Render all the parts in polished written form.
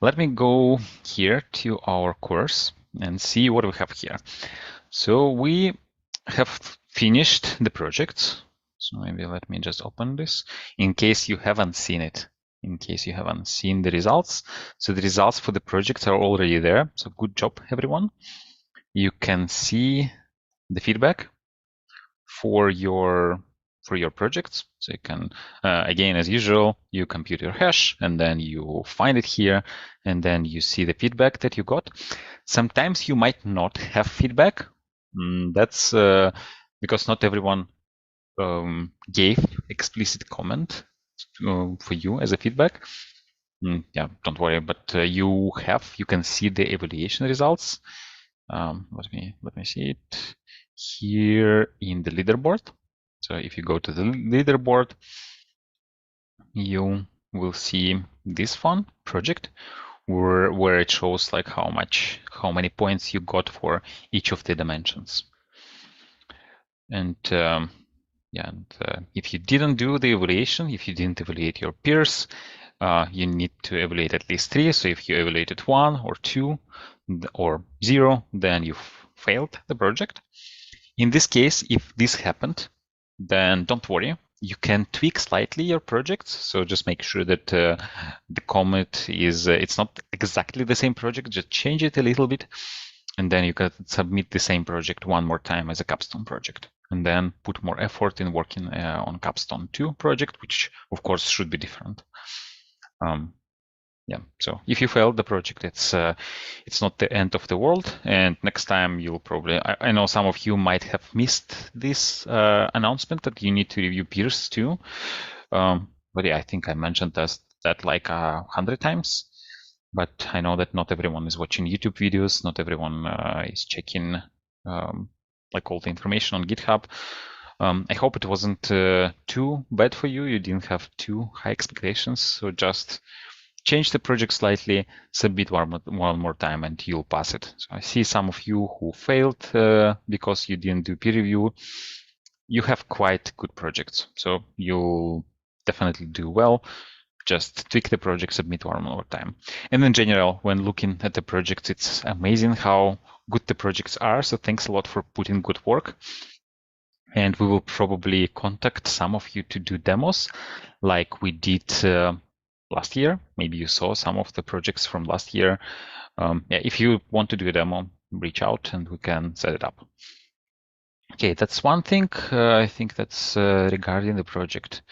let me go here to our course and see what we have here. So we have finished the project. So maybe let me just open this in case you haven't seen it, in case you haven't seen the results. So the results for the project are already there. So good job, everyone. You can see the feedback for your projects. So you can, again, as usual, you compute your hash and then you find it here and then you see the feedback that you got. Sometimes you might not have feedback. That's because not everyone gave explicit comment for you as a feedback. Yeah, don't worry, but you can see the evaluation results. Let me see it here in the leaderboard. So if you go to the leaderboard, you will see this fun project where it shows like how many points you got for each of the dimensions. And if you didn't do the evaluation, if you didn't evaluate your peers, you need to evaluate at least 3. So if you evaluated 1 or 2 or 0, then you failed the project. In this case, if this happened, then don't worry. You can tweak slightly your projects. So just make sure that the commit is, it's not exactly the same project, just change it a little bit. And then you can submit the same project one more time as a capstone project. And then put more effort in working on capstone 2 project, which of course should be different. Yeah, so if you failed the project, it's not the end of the world. And next time you'll probably, I know some of you might have missed this announcement that you need to review peers too. But yeah, I think I mentioned that like 100 times. But I know that not everyone is watching YouTube videos. Not everyone is checking like all the information on GitHub. I hope it wasn't too bad for you. You didn't have too high expectations. So just change the project slightly, submit one more time, and you'll pass it. So I see some of you who failed because you didn't do peer review. You have quite good projects, so you'll definitely do well. Just tweak the project, submit one more time. And in general, when looking at the projects, it's amazing how good the projects are. So thanks a lot for putting good work. And we will probably contact some of you to do demos like we did last year. Maybe you saw some of the projects from last year. Yeah, if you want to do a demo, reach out and we can set it up. Okay, that's one thing. I think that's regarding the project.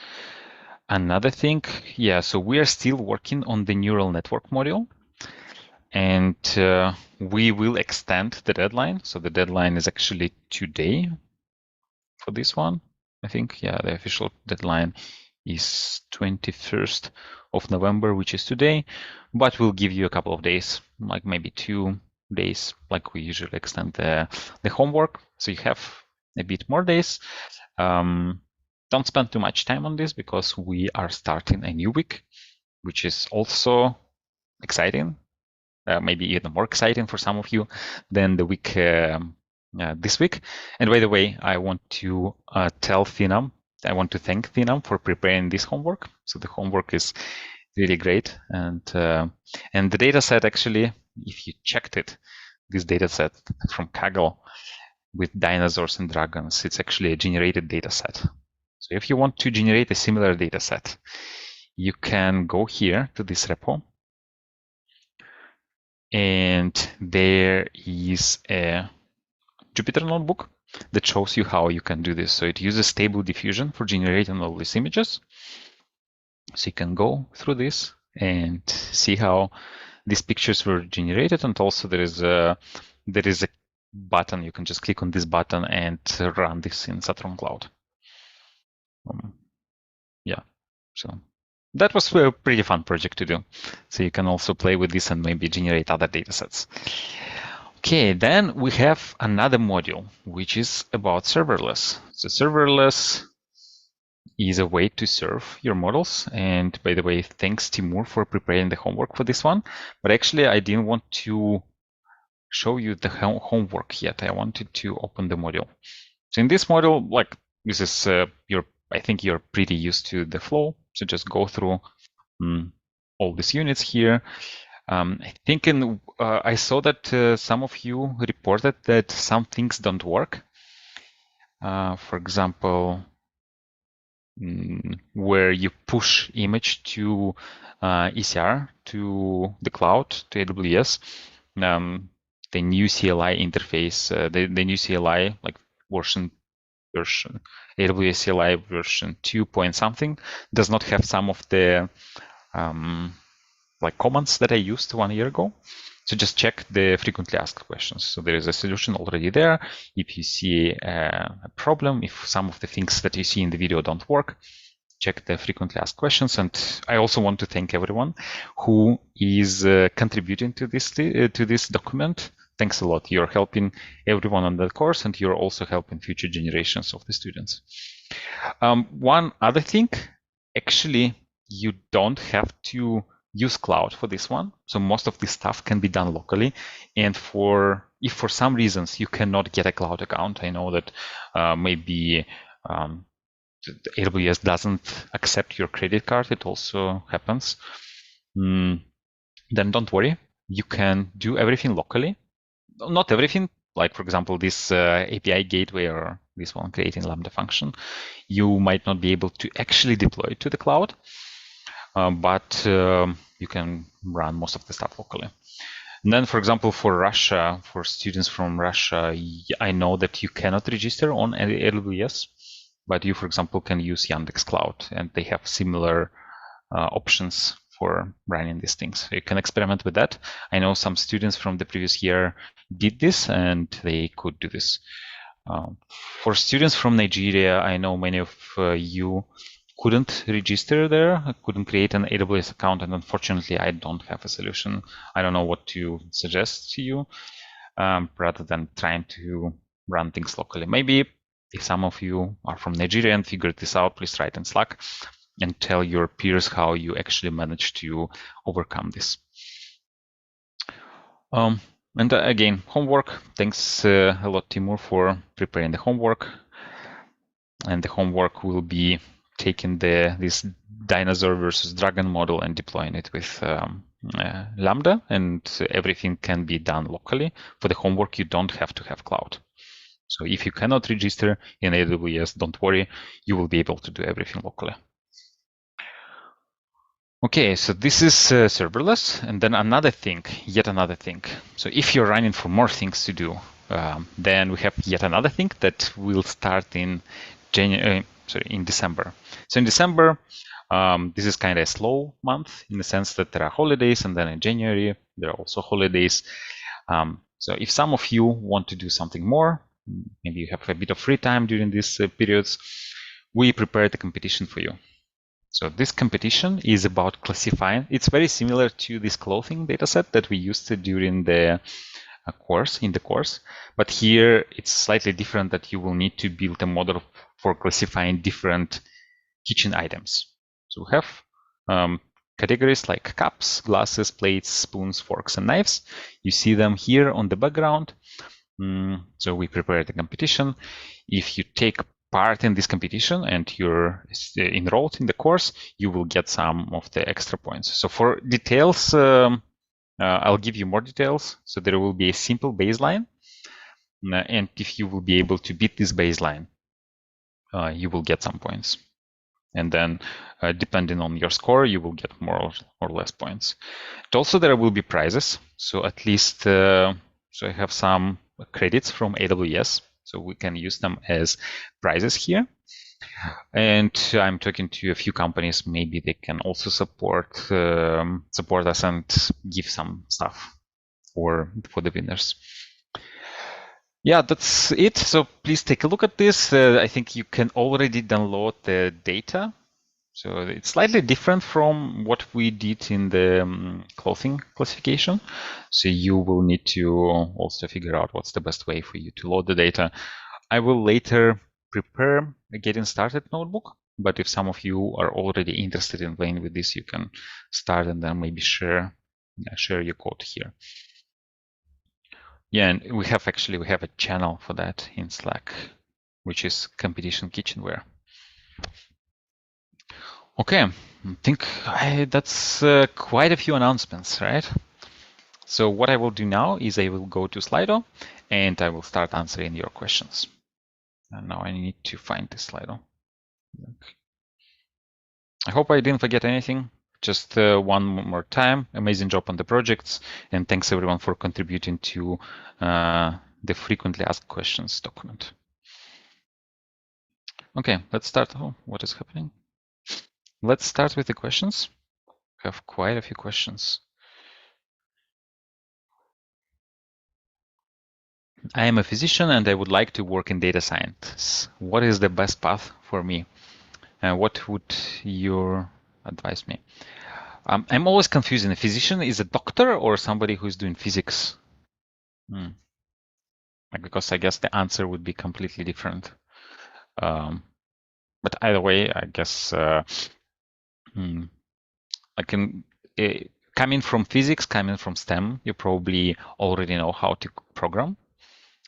Another thing, yeah, so we are still working on the neural network module. And we will extend the deadline. So the deadline is actually today for this one. I think, yeah, the official deadline is 21st of November, which is today, but we'll give you a couple of days, like maybe 2 days, like we usually extend the homework. So you have a bit more days. Don't spend too much time on this because we are starting a new week, which is also exciting, maybe even more exciting for some of you than the week this week. And by the way, I want to tell Thinam, I want to thank Thinam for preparing this homework. So the homework is really great. And the data set, actually, if you checked it, this data set from Kaggle with dinosaurs and dragons, it's actually a generated data set. So if you want to generate a similar data set, you can go here to this repo. And there is a Jupyter notebook that shows you how you can do this. So it uses Stable Diffusion for generating all these images. So you can go through this and see how these pictures were generated. And also there is a button. You can just click on this button and run this in Saturn Cloud. Yeah, so that was a pretty fun project to do. So you can also play with this and maybe generate other data sets. Okay, then we have another module, which is about serverless. So serverless is a way to serve your models. And by the way, thanks Timur for preparing the homework for this one. But actually, I didn't want to show you the homework yet. I wanted to open the module. So in this module, like this is I think you're pretty used to the flow. So just go through all these units here. I think I saw that some of you reported that some things don't work. For example, where you push image to ECR, to the cloud, to AWS. The new CLI interface, the new CLI, like version AWS CLI version 2 point something, does not have some of the like commands that I used 1 year ago. So just check the frequently asked questions. So there is a solution already there. If you see a problem, if some of the things that you see in the video don't work, check the frequently asked questions. And I also want to thank everyone who is contributing to this document. Thanks a lot. You're helping everyone on that course, and you're also helping future generations of the students. One other thing, actually, you don't have to use cloud for this one. So most of this stuff can be done locally. And if for some reasons you cannot get a cloud account, I know that maybe AWS doesn't accept your credit card. It also happens. Then don't worry. You can do everything locally. Not everything. Like, for example, this API gateway or this one creating Lambda function, you might not be able to actually deploy it to the cloud. But you can run most of the stuff locally. And then, for example, for Russia, for students from Russia, I know that you cannot register on AWS, but you, for example, can use Yandex Cloud, and they have similar options for running these things. So you can experiment with that. I know some students from the previous year did this, and they could do this. For students from Nigeria, I know many of you couldn't register there, I couldn't create an AWS account, and unfortunately, I don't have a solution. I don't know what to suggest to you, rather than trying to run things locally. Maybe if some of you are from Nigeria and figured this out, please write in Slack and tell your peers how you actually managed to overcome this. And again, homework. Thanks a lot, Timur, for preparing the homework. And the homework will be taking this dinosaur versus dragon model and deploying it with Lambda, and everything can be done locally. For the homework, you don't have to have cloud. So if you cannot register in AWS, don't worry, you will be able to do everything locally. Okay, so this is serverless, and then yet another thing. So if you're running for more things to do, then we have yet another thing that will start in December. So in December, this is kind of a slow month in the sense that there are holidays, and then in January there are also holidays. So if some of you want to do something more, maybe you have a bit of free time during these periods, we prepared a competition for you. So this competition is about classifying. It's very similar to this clothing dataset that we used during the course, but here it's slightly different, that you will need to build a model for classifying different kitchen items. So we have categories like cups, glasses, plates, spoons, forks, and knives. You see them here on the background. So we prepared the competition. If you take part in this competition and you're enrolled in the course, you will get some of the extra points. So for details, I'll give you more details. So there will be a simple baseline. And if you will be able to beat this baseline, you will get some points. And then depending on your score, you will get more or less points. And also there will be prizes. So at least, so I have some credits from AWS. So we can use them as prizes here. And I'm talking to a few companies. Maybe they can also support us and give some stuff for the winners. Yeah, that's it. So please take a look at this. I think you can already download the data. So it's slightly different from what we did in the clothing classification. So you will need to also figure out what's the best way for you to load the data. I will later prepare a getting started notebook, but if some of you are already interested in playing with this, you can start and then maybe share your code here. Yeah, and we have a channel for that in Slack, which is Competition Kitchenware. Okay, I think that's quite a few announcements, right? So what I will do now is I will go to Slido and I will start answering your questions. And now I need to find this Slido. I hope I didn't forget anything. Just one more time, amazing job on the projects, and thanks everyone for contributing to the frequently asked questions document. Okay, let's start. Oh, what is happening? Let's start with the questions. We have quite a few questions. I am a physician and I would like to work in data science. What is the best path for me? What would you advise me? I'm always confusing. A physician is a doctor or somebody who's doing physics? Because I guess the answer would be completely different. But either way, I guess I can. Coming from physics, coming from STEM, you probably already know how to program.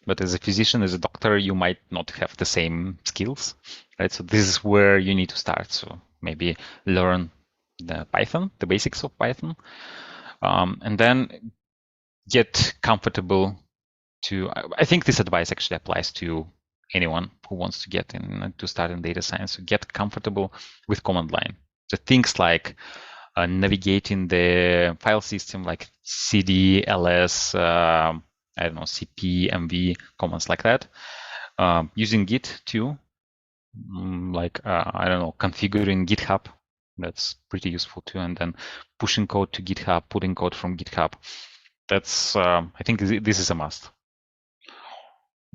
But as a physician, as a doctor, you might not have the same skills, right? So this is where you need to start. So maybe learn the Python, the basics of Python, and then get comfortable to. I think this advice actually applies to anyone who wants to get in to start in data science. So get comfortable with command line. So things like navigating the file system, like cd, ls. I don't know, cp, mv, commands like that. Using Git too, like, I don't know, configuring GitHub. That's pretty useful too. And then pushing code to GitHub, putting code from GitHub. That's, I think this is a must.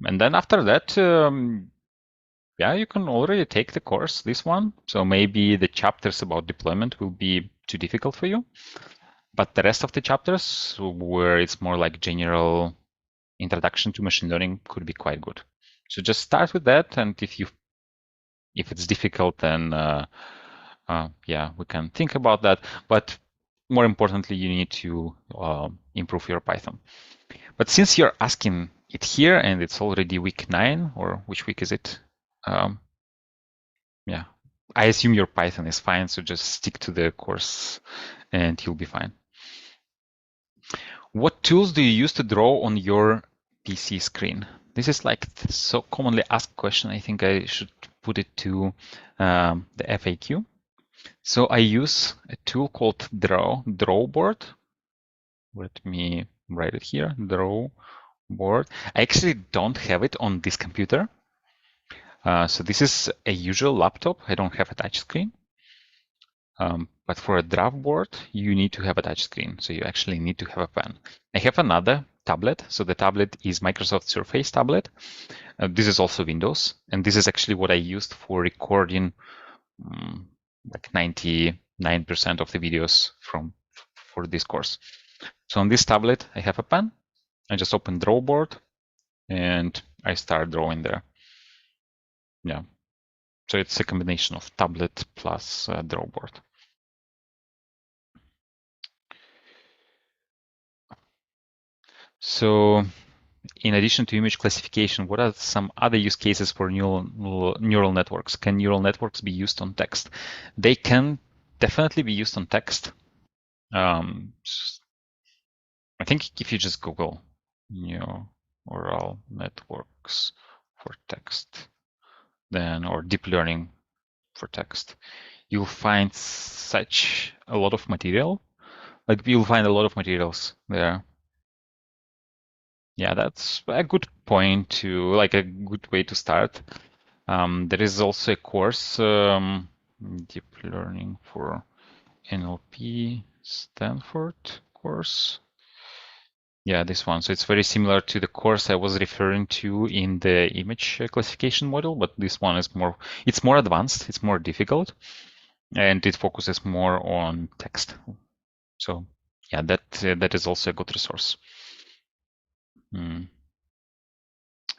And then after that, yeah, you can already take the course, this one. So maybe the chapters about deployment will be too difficult for you. But the rest of the chapters, where it's more like general introduction to machine learning, could be quite good. So just start with that, and if it's difficult, then yeah, we can think about that. But more importantly, you need to improve your Python. But since you're asking it here, and it's already week 9, or which week is it? Yeah, I assume your Python is fine, so just stick to the course, and you'll be fine. What tools do you use to draw on your PC screen? This is like so commonly asked question. I think I should put it to the FAQ. So I use a tool called Drawboard. Let me write it here, Drawboard. I actually don't have it on this computer. So this is a usual laptop. I don't have a touch screen. But for a draft board, you need to have a touch screen. So you actually need to have a pen. I have another tablet. So the tablet is Microsoft Surface tablet. This is also Windows. And this is actually what I used for recording like 99% of the videos for this course. So on this tablet, I have a pen. I just open Drawboard and I start drawing there. Yeah. So it's a combination of tablet plus Drawboard. So in addition to image classification, what are some other use cases for neural networks? Can neural networks be used on text? They can definitely be used on text. I think if you just Google neural networks for text, then, or deep learning for text, you'll find such a lot of material. Like you'll find a lot of materials there. Yeah, that's a good point to, like, a good way to start. There is also a course, Deep Learning for NLP, Stanford course. Yeah, this one. So it's very similar to the course I was referring to in the image classification model, but this one is it's more advanced, it's more difficult, and it focuses more on text. So yeah, that is also a good resource.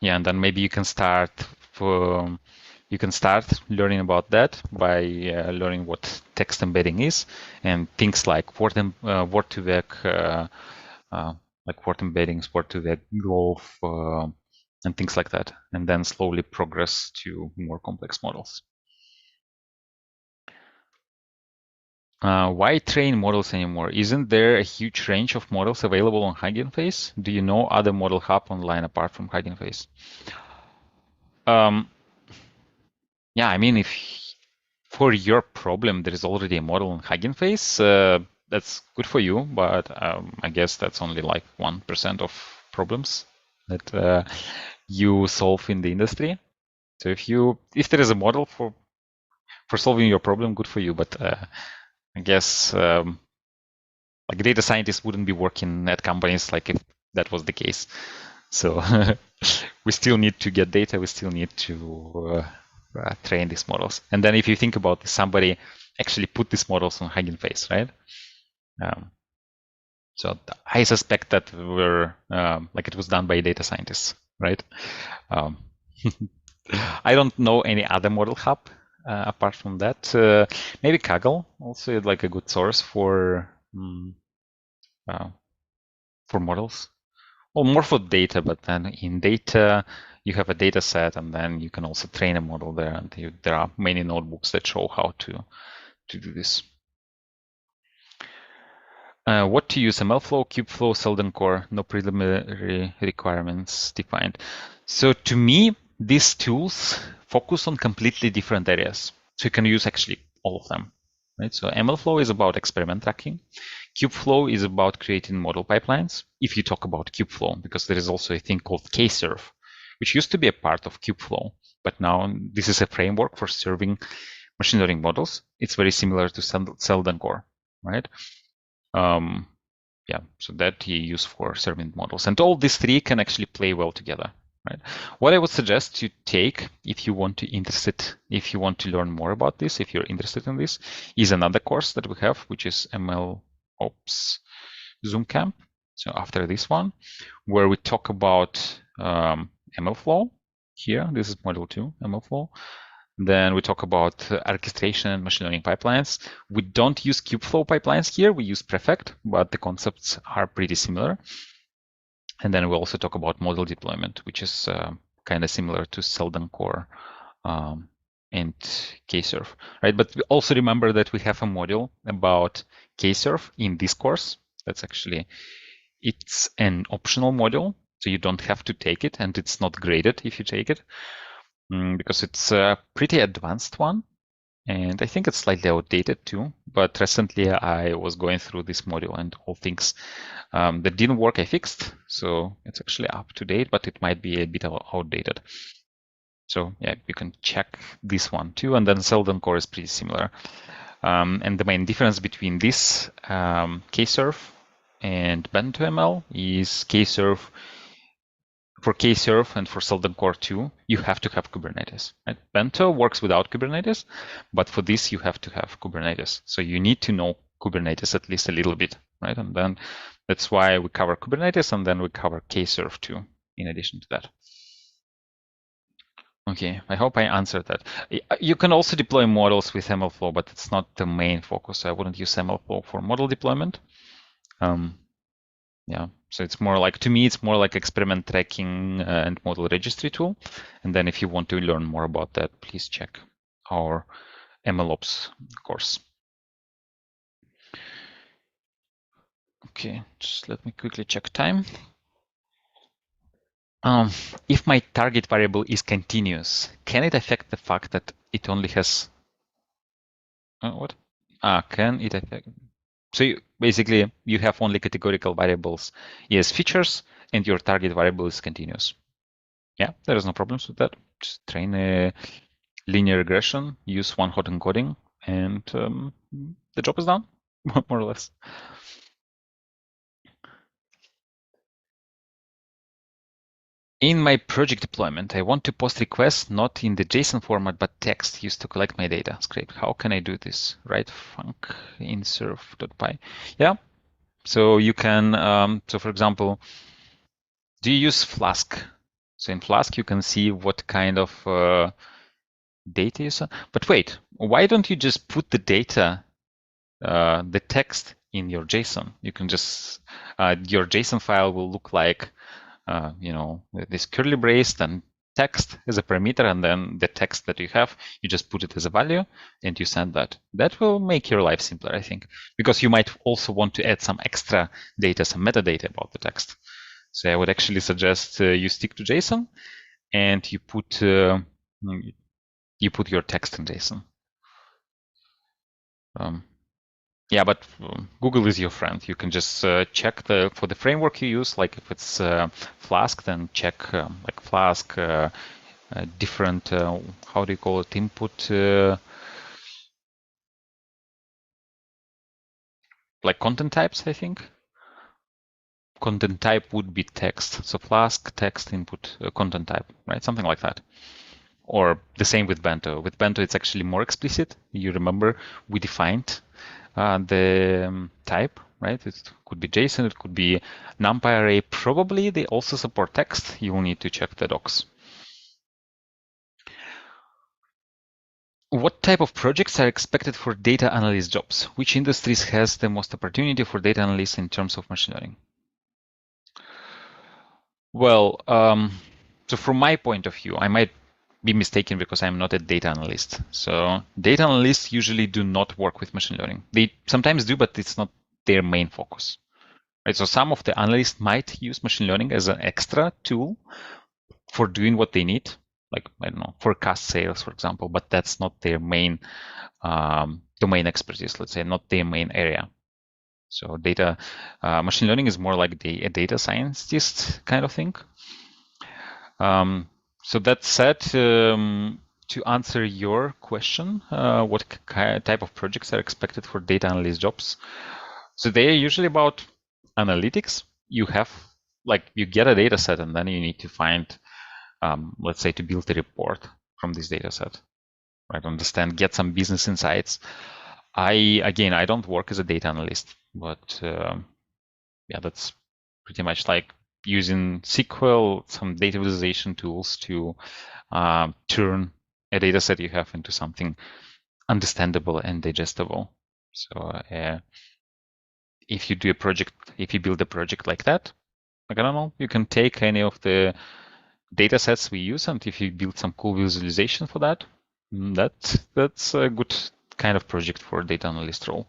Yeah, and then maybe you can start learning about that by learning what text embedding is, and things like Word2Vec, like word embeddings, Word2Vec, Glove, and things like that, and then slowly progress to more complex models. Why train models anymore? Isn't there a huge range of models available on Hugging Face? Do you know other model hub online apart from Hugging Face? Yeah, I mean, if for your problem there is already a model on Hugging Face, that's good for you, but I guess that's only like 1% of problems that you solve in the industry. So if there is a model for solving your problem, good for you. But I guess like data scientists wouldn't be working at companies like if that was the case. So we still need to get data. We still need to train these models. And then if you think about this, somebody actually put these models on Hugging Face, right? So I suspect that like it was done by data scientists, right? I don't know any other model hub apart from that. Maybe Kaggle also like a good source for models. Well, more for data, but then in data you have a data set, and then you can also train a model there. And there are many notebooks that show how to do this. What to use? MLflow, Kubeflow, Selden Core, no preliminary requirements defined. So to me, these tools focus on completely different areas. So you can use actually all of them, right? So MLflow is about experiment tracking. Kubeflow is about creating model pipelines. If you talk about Kubeflow, because there is also a thing called Kserve, which used to be a part of Kubeflow, but now this is a framework for serving machine learning models. It's very similar to Selden Core, right? Yeah, so that you use for serving models. And all these three can actually play well together, right? What I would suggest you take if you want if you want to learn more about this, if you're interested in this, is another course that we have, which is ML Ops Zoomcamp. So after this one, where we talk about MLflow here, this is module 2, MLflow. Then we talk about orchestration and machine learning pipelines. We don't use Kubeflow pipelines here. We use Prefect, but the concepts are pretty similar. And then we also talk about model deployment, which is kind of similar to Selden Core and Kserve, right? But we also remember that we have a module about Kserve in this course. That's actually, it's an optional module, so you don't have to take it, and it's not graded if you take it. Because it's a pretty advanced one, and I think it's slightly outdated too. But recently I was going through this module, and all things that didn't work I fixed, so it's actually up to date, but it might be a bit outdated. So yeah, you can check this one too, and then Selden Core is pretty similar. And the main difference between this Kserve and BentoML is Kserve. For Kserve and for Selden Core 2, you have to have Kubernetes. Right? Bento works without Kubernetes, but for this you have to have Kubernetes. So you need to know Kubernetes at least a little bit, right? And then that's why we cover Kubernetes, and then we cover Kserve too, in addition to that. Okay, I hope I answered that. You can also deploy models with MLflow, but it's not the main focus. I wouldn't use MLflow for model deployment. Yeah, so it's more like, to me, it's more like experiment tracking and model registry tool. And then if you want to learn more about that, please check our MLOps course. Okay, just let me quickly check time. If my target variable is continuous, can it affect the fact that it only has, what? Can it affect? So basically, you have only categorical variables as features, and your target variable is continuous. Yeah, there is no problems with that. Just train a linear regression, use one-hot encoding, and the job is done, more or less. In my project deployment, I want to post requests not in the JSON format, but text used to collect my data script. How can I do this? Write func in serve.py. Yeah, so you can, so for example, do you use Flask? So in Flask, you can see what kind of data you send. But wait, why don't you just put the data, the text in your JSON? You can just, your JSON file will look like, this curly brace, then text as a parameter, and then the text that you have, you just put it as a value and you send that. That will make your life simpler, I think, because you might also want to add some extra data, some metadata about the text. So I would actually suggest you stick to JSON and you put your text in JSON. Yeah, but Google is your friend. You can just check for the framework you use. Like if it's Flask, then check like Flask, different, how do you call it, input, like content types, I think. Content type would be text. So Flask, text, input, content type, right? Something like that. Or the same with Bento. With Bento, it's actually more explicit. You remember we defined the type, right? It could be JSON, it could be NumPy array. Probably they also support text. You will need to check the docs. What type of projects are expected for data analyst jobs? Which industries has the most opportunity for data analysts in terms of machine learning? Well, so from my point of view, I might be mistaken because I'm not a data analyst. So data analysts usually do not work with machine learning. They sometimes do, but it's not their main focus. Right? So some of the analysts might use machine learning as an extra tool for doing what they need, like, I don't know, forecast sales, for example, but that's not their main domain expertise, let's say, not their main area. So machine learning is more like a data scientist kind of thing. So that said, to answer your question, what type of projects are expected for data analyst jobs? So they are usually about analytics. You get a data set and then you need to find, let's say, to build a report from this data set, right? Get some business insights. I don't work as a data analyst, but yeah, that's pretty much like using SQL, some data visualization tools to turn a data set you have into something understandable and digestible. So if you build a project like that, like, I don't know, you can take any of the data sets we use, and if you build some cool visualization for that, that's a good kind of project for a data analyst role.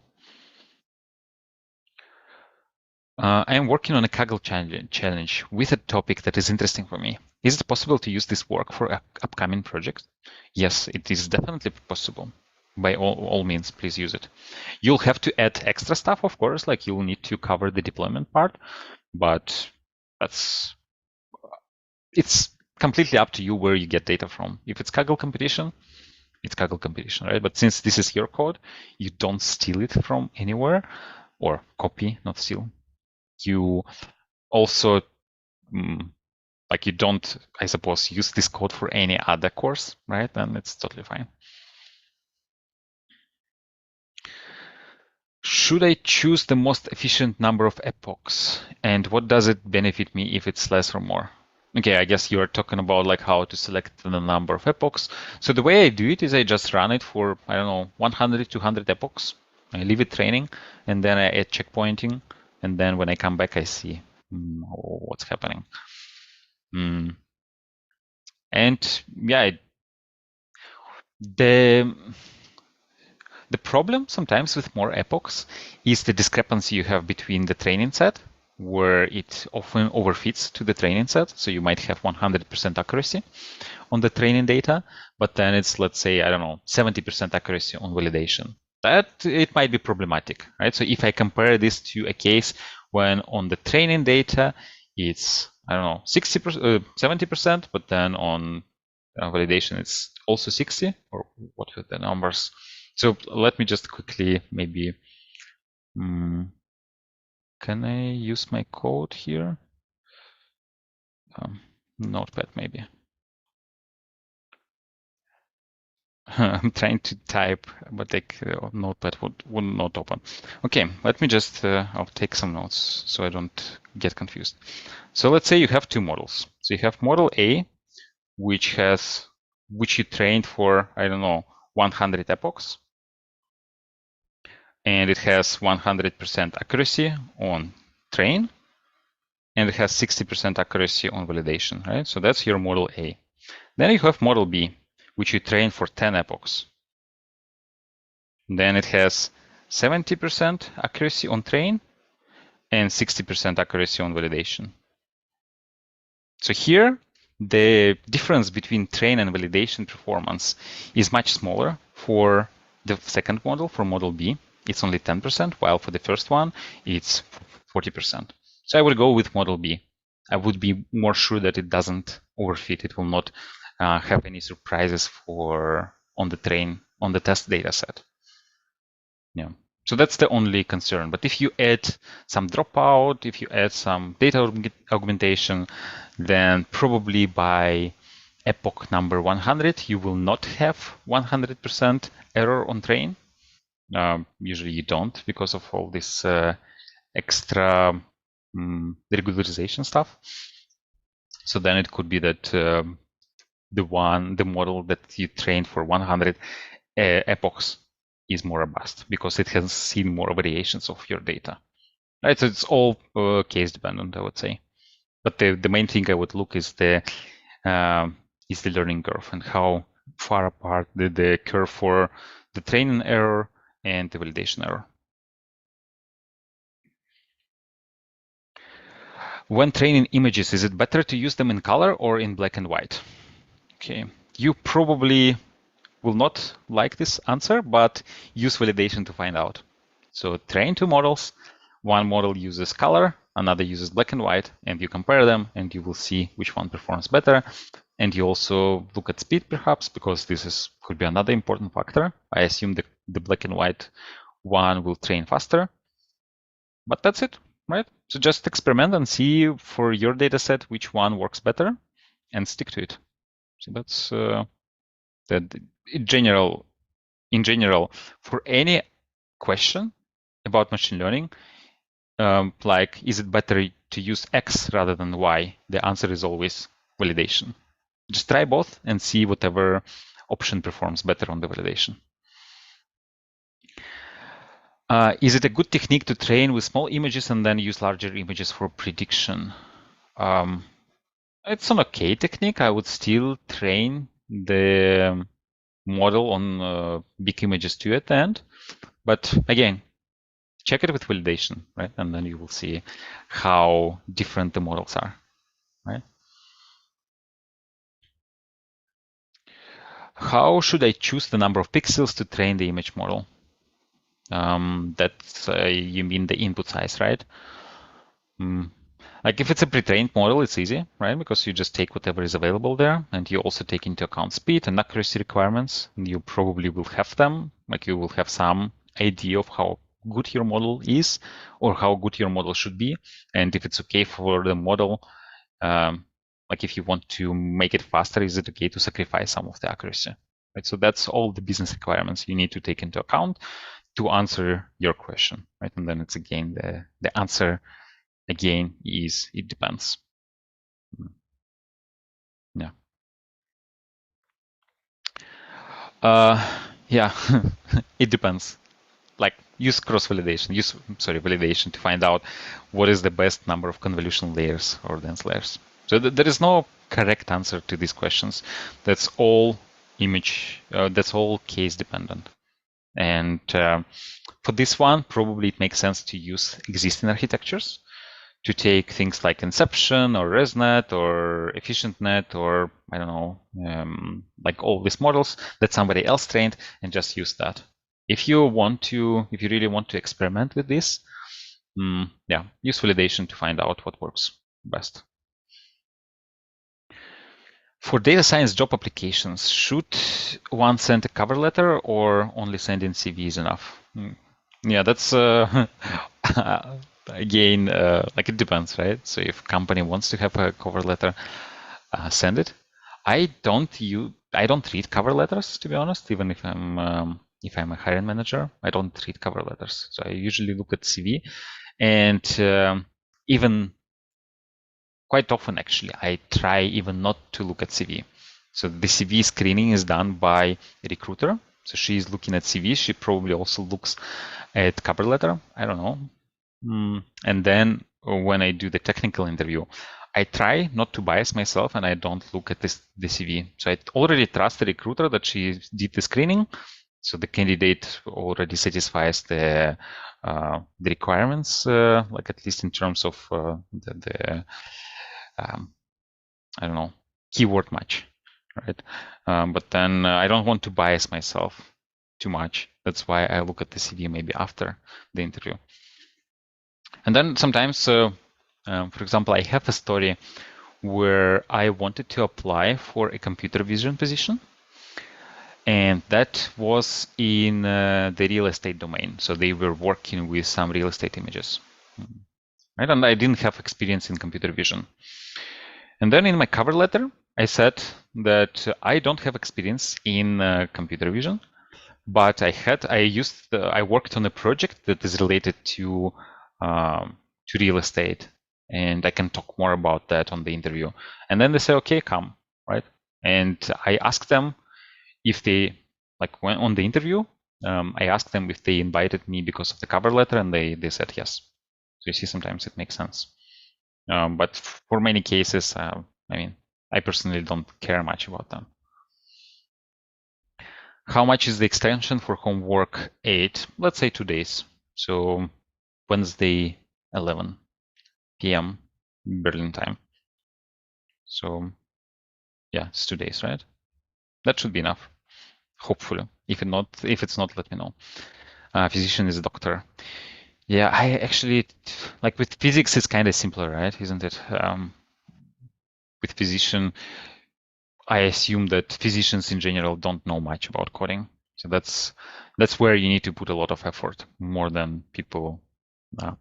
I am working on a Kaggle challenge with a topic that is interesting for me. Is it possible to use this work for upcoming projects? Yes, it is definitely possible. By all means, please use it. You'll have to add extra stuff, of course, like you'll need to cover the deployment part, but it's completely up to you where you get data from. If it's Kaggle competition, it's Kaggle competition, right? But since this is your code, you don't steal it from anywhere, or copy, not steal. You also, you don't, I suppose, use this code for any other course, right? Then it's totally fine. Should I choose the most efficient number of epochs? And what does it benefit me if it's less or more? Okay, I guess you are talking about like how to select the number of epochs. So the way I do it is I just run it for, I don't know, 100, 200 epochs. I leave it training, and then I add checkpointing. And then when I come back, I see what's happening. And yeah, the problem sometimes with more epochs is the discrepancy you have between the training set, where it often overfits to the training set. So you might have 100% accuracy on the training data, but then it's, let's say, I don't know, 70% accuracy on validation. That it might be problematic, right? So if I compare this to a case when on the training data, it's, I don't know, 70%, but then on validation, it's also 60, or what are the numbers? So let me just quickly maybe, can I use my code here? Notepad maybe. I'm trying to type, but like Notepad would not open. Okay, let me just, I'll take some notes so I don't get confused. So let's say you have two models. So you have model A, which you trained for, I don't know, 100 epochs. And it has 100% accuracy on train, and it has 60% accuracy on validation, right? So that's your model A. Then you have model B, which you train for 10 epochs. Then it has 70% accuracy on train and 60% accuracy on validation. So here, the difference between train and validation performance is much smaller for the second model, for model B. It's only 10%, while for the first one, it's 40%. So I would go with model B. I would be more sure that it doesn't overfit. It will not have any surprises on the test data set. Yeah. So that's the only concern. But if you add some dropout, if you add some data augmentation, then probably by epoch number 100, you will not have 100% error on train. Usually you don't because of all this extra regularization stuff. So then it could be that the model that you trained for 100 epochs is more robust because it has seen more variations of your data. Right, so it's all case dependent, I would say. But the main thing I would look is the learning curve and how far apart the curve for the training error and the validation error. When training images, is it better to use them in color or in black and white? Okay, you probably will not like this answer, but use validation to find out. So train two models. One model uses color, another uses black and white, and you compare them and you will see which one performs better. And you also look at speed perhaps, because this could be another important factor. I assume the black and white one will train faster, but that's it, right? So just experiment and see for your data set which one works better and stick to it. So that's in general, for any question about machine learning, like is it better to use X rather than Y? The answer is always validation. Just try both and see whatever option performs better on the validation. Is it a good technique to train with small images and then use larger images for prediction? It's an okay technique. I would still train the model on big images too at the end. But again, check it with validation, right? And then you will see how different the models are, right? How should I choose the number of pixels to train the image model? That's you mean the input size, right? Like if it's a pre-trained model, it's easy, right? Because you just take whatever is available there, and you also take into account speed and accuracy requirements. And you probably will have them, like you will have some idea of how good your model is or how good your model should be. And if it's okay for the model, like if you want to make it faster, is it okay to sacrifice some of the accuracy? Right? So that's all the business requirements you need to take into account to answer your question, right? And then it's again the answer again is it depends. Yeah. Yeah, it depends. Like use cross-validation, validation to find out what is the best number of convolutional layers or dense layers. So there is no correct answer to these questions. That's all that's all case dependent. And for this one, probably it makes sense to use existing architectures to take things like Inception or ResNet or EfficientNet or I don't know, like all these models that somebody else trained and just use that. If you really want to experiment with this, yeah, use validation to find out what works best. For data science job applications, should one send a cover letter or only sending CV is enough? Yeah, that's again, like it depends, right? So if a company wants to have a cover letter, send it. I don't read cover letters, to be honest. Even if I'm a hiring manager, I don't read cover letters. So I usually look at CV, and even quite often, actually, I try even not to look at CV. So the CV screening is done by a recruiter. So she's looking at CV. She probably also looks at cover letter. I don't know. And then when I do the technical interview, I try not to bias myself, and I don't look at the CV. So I already trust the recruiter that she did the screening, so the candidate already satisfies the requirements, like at least in terms of the I don't know, keyword match, right? But then I don't want to bias myself too much. That's why I look at the CV maybe after the interview. And then sometimes, for example, I have a story where I wanted to apply for a computer vision position. And that was in the real estate domain. So they were working with some real estate images. Right? And I didn't have experience in computer vision. And then in my cover letter, I said that I don't have experience in computer vision, but I worked on a project that is related to real estate, and I can talk more about that on the interview. And then they say, okay, come, right? And I asked them if they, like when on the interview, I asked them if they invited me because of the cover letter, and they said yes. So you see, sometimes it makes sense. But for many cases, I mean, I personally don't care much about them. How much is the extension for homework 8? Let's say 2 days. So Wednesday, 11 p.m. Berlin time. So yeah, it's 2 days, right? That should be enough. Hopefully. If it's not, let me know. Physician is a doctor. Yeah, I actually, like with physics, it's kind of simpler, right? Isn't it? With physician, I assume that physicians in general don't know much about coding. So that's where you need to put a lot of effort, more than people. I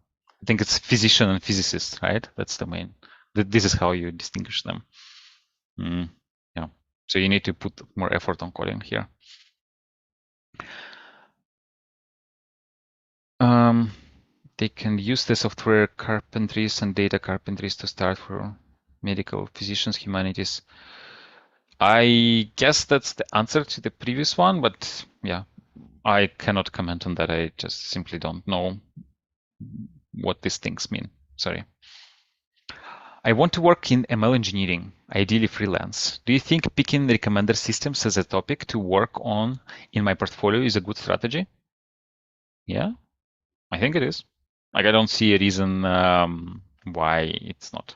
think it's physician and physicist, right? That's the main. This is how you distinguish them. Yeah. So you need to put more effort on coding here. They can use the software carpentries and data carpentries to start for medical, physicians, humanities. I guess that's the answer to the previous one, but yeah, I cannot comment on that. I just simply don't know what these things mean. Sorry. I want to work in ML engineering, ideally freelance. Do you think picking recommender systems as a topic to work on in my portfolio is a good strategy? Yeah, I think it is. Like, I don't see a reason why it's not.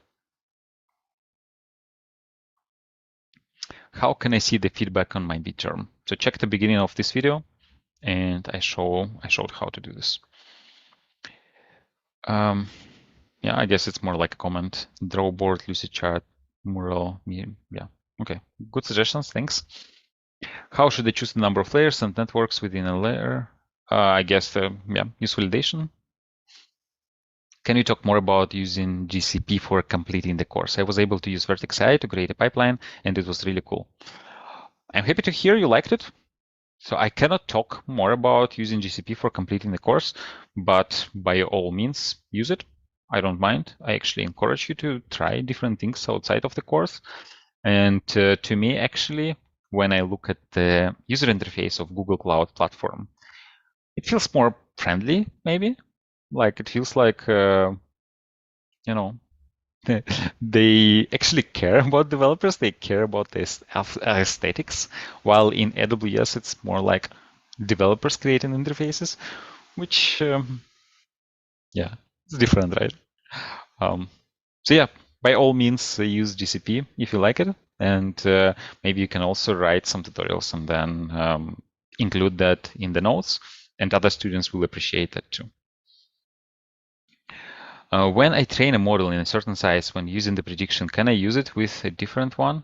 How can I see the feedback on my midterm? So check the beginning of this video, and I showed how to do this. Yeah, I guess it's more like a comment. Draw board, Lucidchart, mural. Yeah, okay. Good suggestions, thanks. How should I choose the number of layers and networks within a layer? I guess, yeah, use validation. Can you talk more about using GCP for completing the course? I was able to use Vertex AI to create a pipeline, and it was really cool. I'm happy to hear you liked it. So I cannot talk more about using GCP for completing the course, but by all means, use it. I don't mind. I actually encourage you to try different things outside of the course. And to me, actually, when I look at the user interface of Google Cloud Platform, it feels more friendly, maybe. Like it feels like, you know, they actually care about developers. They care about this aesthetics, while in AWS, it's more like developers creating interfaces, which, yeah, it's different, right? So yeah, by all means, use GCP if you like it. And maybe you can also write some tutorials and then include that in the notes, and other students will appreciate that too. When I train a model in a certain size when using the prediction, can I use it with a different one?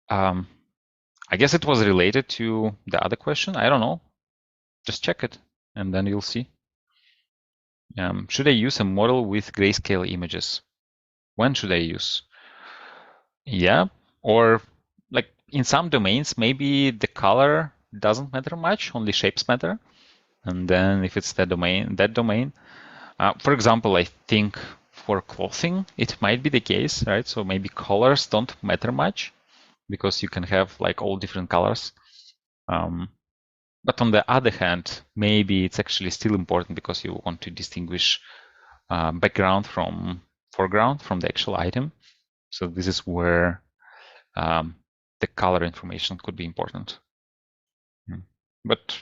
I guess it was related to the other question. I don't know. Just check it, and then you'll see. Should I use a model with grayscale images? When should I use? Yeah, or like in some domains, maybe the color doesn't matter much, only shapes matter. And then if it's that domain, for example, I think for clothing, it might be the case, right? So maybe colors don't matter much because you can have like all different colors. But on the other hand, maybe it's actually still important because you want to distinguish background from foreground from the actual item. So this is where the color information could be important. But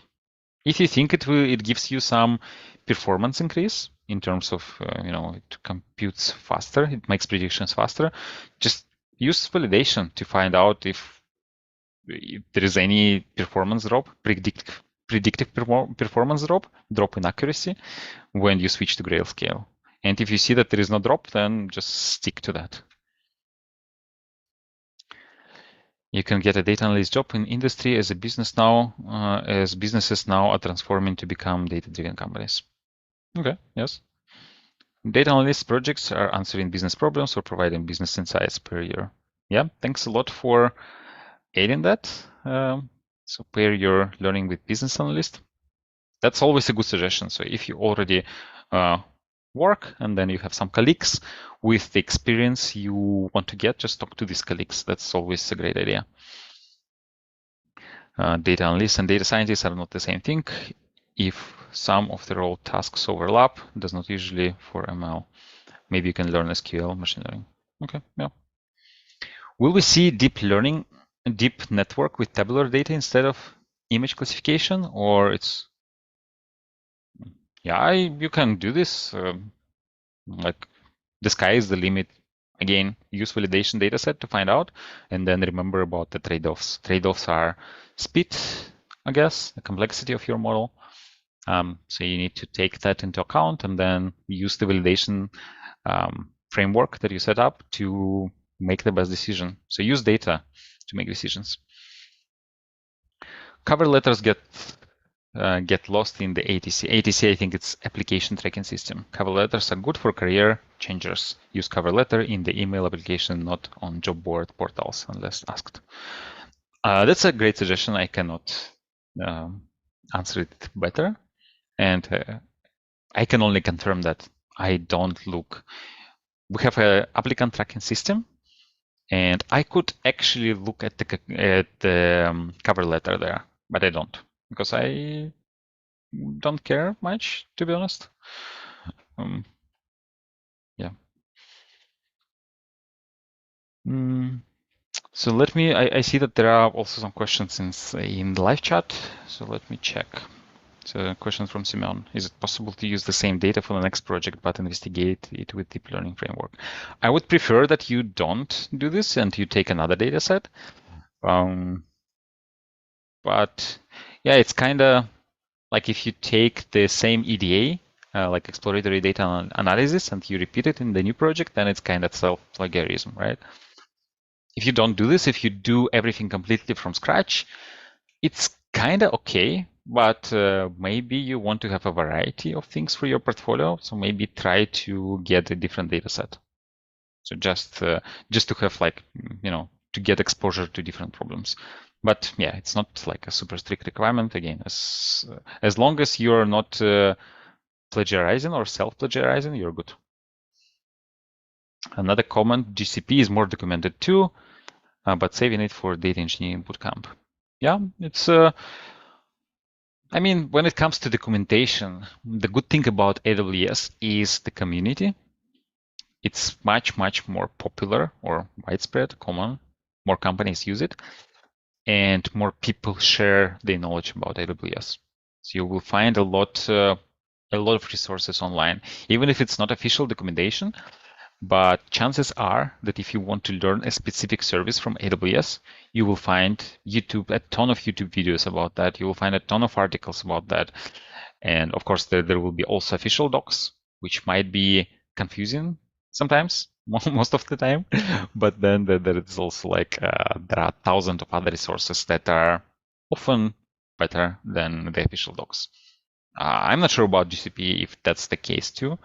if you think it gives you some performance increase in terms of it computes faster, it makes predictions faster, just use validation to find out if there is any performance drop, predictive performance drop in accuracy when you switch to Grayscale. And if you see that there is no drop, then just stick to that. You can get a data analyst job in industry as a business now, as businesses now are transforming to become data-driven companies. Okay, yes. Data analyst projects are answering business problems or providing business insights per year. Yeah, thanks a lot for aiding that. So pair your learning with business analyst. That's always a good suggestion. So if you already work and then you have some colleagues with the experience you want to get, just talk to these colleagues. That's always a great idea. Data analysts and data scientists are not the same thing. If some of the role tasks overlap, does not usually for ML. Maybe you can learn SQL, machine learning. Okay, yeah. Will we see deep learning, deep network with tabular data instead of image classification, or it's? Yeah, you can do this. Like the sky is the limit. Again, use validation data set to find out, and then remember about the trade-offs. Trade-offs are speed, I guess, the complexity of your model. So you need to take that into account and then use the validation framework that you set up to make the best decision. So use data to make decisions. Cover letters get lost in the ATC. ATC, I think it's application tracking system. Cover letters are good for career changers. Use cover letter in the email application, not on job board portals unless asked. That's a great suggestion. I cannot answer it better. And I can only confirm that I don't look. We have an applicant tracking system, and I could actually look at the cover letter there, but I don't because I don't care much, to be honest. Yeah. So let me. I see that there are also some questions in the live chat. So let me check. So a question from Simeon. Is it possible to use the same data for the next project but investigate it with deep learning framework? I would prefer that you don't do this and you take another data set. But yeah, it's kind of like if you take the same EDA, like exploratory data analysis, and you repeat it in the new project, then it's kind of self-plagiarism, right? If you don't do this, if you do everything completely from scratch, it's kind of okay, but maybe you want to have a variety of things for your portfolio. So maybe try to get a different data set. So just to have like, to get exposure to different problems. But yeah, it's not like a super strict requirement. Again, as long as you're not plagiarizing or self-plagiarizing, you're good. Another comment, GCP is more documented too, but saving it for data engineering bootcamp. Yeah, it's I mean, when it comes to documentation, the good thing about AWS is the community. It's much, much more popular or widespread, common. More companies use it, and more people share their knowledge about AWS. So you will find a lot of resources online, even if it's not official documentation. But chances are that if you want to learn a specific service from AWS, you will find a ton of YouTube videos about that. You will find a ton of articles about that. And of course, there will be also official docs, which might be confusing sometimes, most of the time. But then there is also like, there are thousands of other resources that are often better than the official docs. I'm not sure about GCP if that's the case too.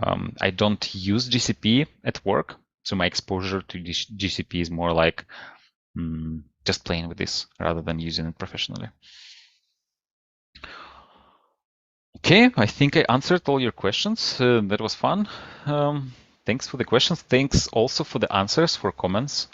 I don't use GCP at work, so my exposure to GCP is more like just playing with this rather than using it professionally. Okay, I think I answered all your questions. That was fun. Thanks for the questions. Thanks also for the answers, for comments.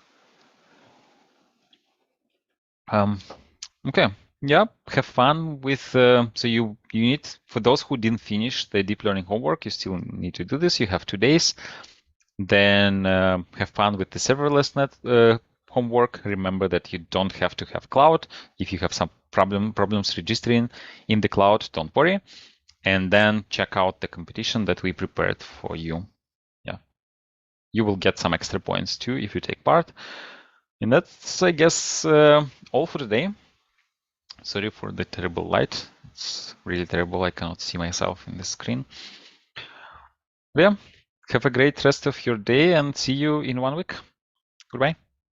Okay. Yeah, have fun with, so you need, for those who didn't finish the deep learning homework, you still need to do this. You have 2 days. Then have fun with the serverless net homework. Remember that you don't have to have cloud. If you have some problems registering in the cloud, don't worry. And then check out the competition that we prepared for you. Yeah, you will get some extra points too if you take part. And that's, I guess, all for today. Sorry for the terrible light. It's really terrible. I cannot see myself in the screen. Yeah, have a great rest of your day and see you in 1 week. Goodbye.